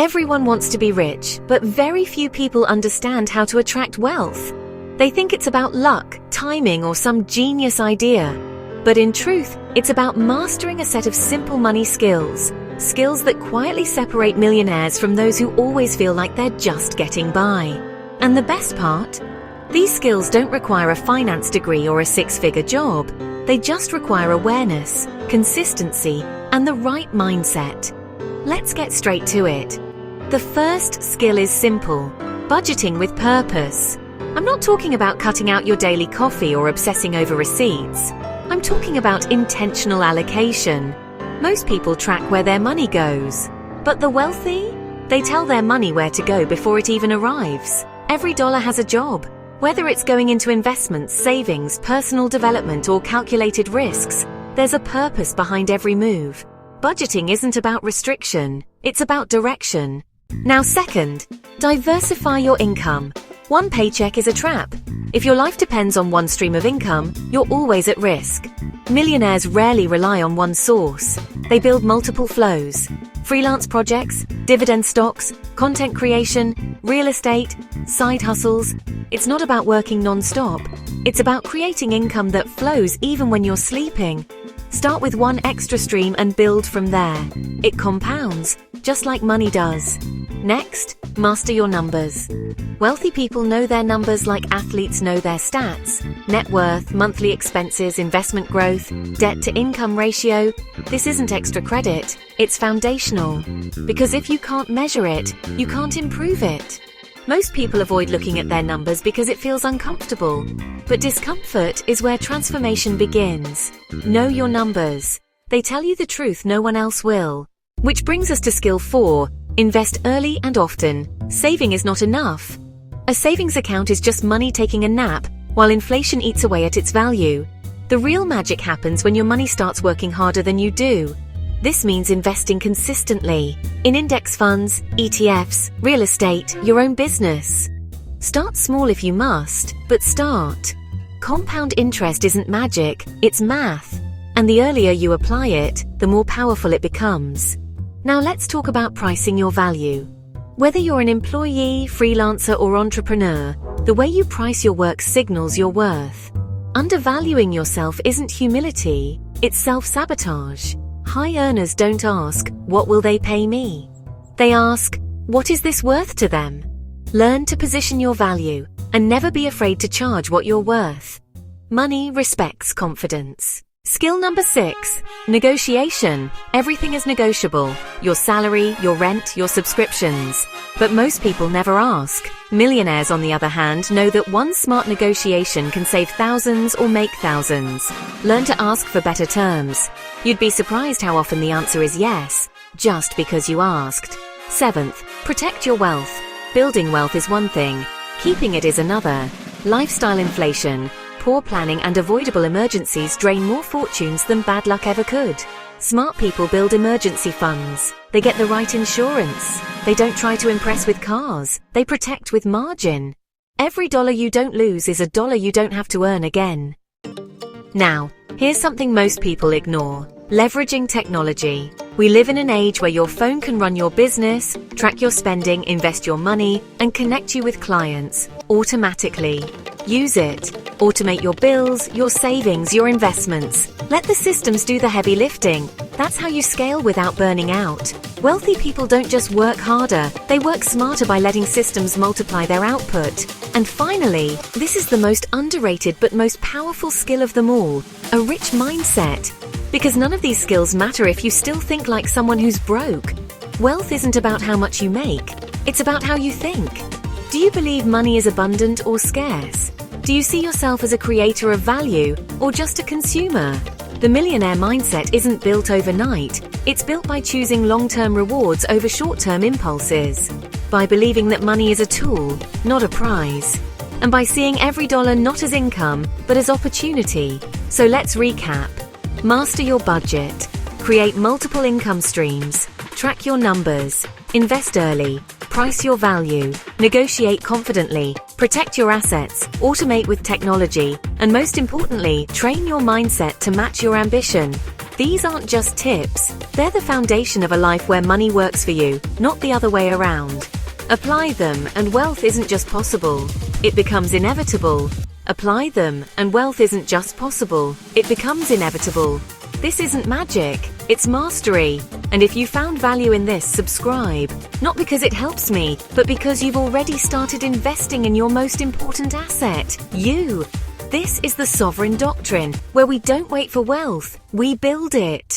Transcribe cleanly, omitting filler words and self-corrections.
Everyone wants to be rich, but very few people understand how to attract wealth. They think it's about luck, timing, or some genius idea. But in truth, it's about mastering a set of simple money skills. Skills that quietly separate millionaires from those who always feel like they're just getting by. And the best part? These skills don't require a finance degree or a six-figure job. They just require awareness, consistency, and the right mindset. Let's get straight to it. The first skill is simple: budgeting with purpose. I'm not talking about cutting out your daily coffee or obsessing over receipts. I'm talking about intentional allocation. Most people track where their money goes. But the wealthy? They tell their money where to go before it even arrives. Every dollar has a job. Whether it's going into investments, savings, personal development, or calculated risks, there's a purpose behind every move. Budgeting isn't about restriction, it's about direction. Now second, diversify your income. One paycheck is a trap. If your life depends on one stream of income, you're always at risk. Millionaires rarely rely on one source. They build multiple flows. Freelance projects, dividend stocks, content creation, real estate, side hustles. It's not about working non-stop. It's about creating income that flows even when you're sleeping. Start with one extra stream and build from there. It compounds, just like money does. Next, master your numbers. Wealthy people know their numbers like athletes know their stats. Net worth, monthly expenses, investment growth, debt-to-income ratio. This isn't extra credit, it's foundational. Because if you can't measure it, you can't improve it. Most people avoid looking at their numbers because it feels uncomfortable. But discomfort is where transformation begins. Know your numbers. They tell you the truth no one else will. Which brings us to skill 4. Invest early and often. Saving is not enough. A savings account is just money taking a nap while inflation eats away at its value. The real magic happens when your money starts working harder than you do. This means investing consistently in index funds, ETFs, real estate, your own business. Start small if you must, but start. Compound interest isn't magic, it's math. And the earlier you apply it, the more powerful it becomes. Now let's talk about pricing your value. Whether you're an employee, freelancer, or entrepreneur, the way you price your work signals your worth. Undervaluing yourself isn't humility, it's self-sabotage. High earners don't ask, "What will they pay me?" They ask, "What is this worth to them?" Learn to position your value and never be afraid to charge what you're worth. Money respects confidence. Skill number 6, negotiation. Everything is negotiable. Your salary, your rent, your subscriptions. But most people never ask. Millionaires, on the other hand, know that one smart negotiation can save thousands or make thousands. Learn to ask for better terms. You'd be surprised how often the answer is yes, just because you asked. 7th, protect your wealth. Building wealth is one thing, keeping it is another. Lifestyle inflation, poor planning, and avoidable emergencies drain more fortunes than bad luck ever could. Smart people build emergency funds. They get the right insurance. They don't try to impress with cars. They protect with margin. Every dollar you don't lose is a dollar you don't have to earn again. Now, here's something most people ignore: leveraging technology. We live in an age where your phone can run your business, track your spending, invest your money, and connect you with clients automatically. Use it. Automate your bills, your savings, your investments. Let the systems do the heavy lifting. That's how you scale without burning out. Wealthy people don't just work harder, they work smarter by letting systems multiply their output. And finally, this is the most underrated but most powerful skill of them all: a rich mindset. Because none of these skills matter if you still think like someone who's broke. Wealth isn't about how much you make, it's about how you think. Do you believe money is abundant or scarce? Do you see yourself as a creator of value or just a consumer? The millionaire mindset isn't built overnight. It's built by choosing long-term rewards over short-term impulses. By believing that money is a tool, not a prize. And by seeing every dollar not as income, but as opportunity. So let's recap. Master your budget. Create multiple income streams. Track your numbers. Invest early. Price your value. Negotiate confidently. Protect your assets. Automate with technology. And most importantly, train your mindset to match your ambition. These aren't just tips, they're the foundation of a life where money works for you, not the other way around. Apply them and wealth isn't just possible, it becomes inevitable. Apply them and wealth isn't just possible, it becomes inevitable. This isn't magic, it's mastery. And if you found value in this, subscribe. Not because it helps me, but because you've already started investing in your most important asset, you. This is the Sovereign Doctrine, where we don't wait for wealth, we build it.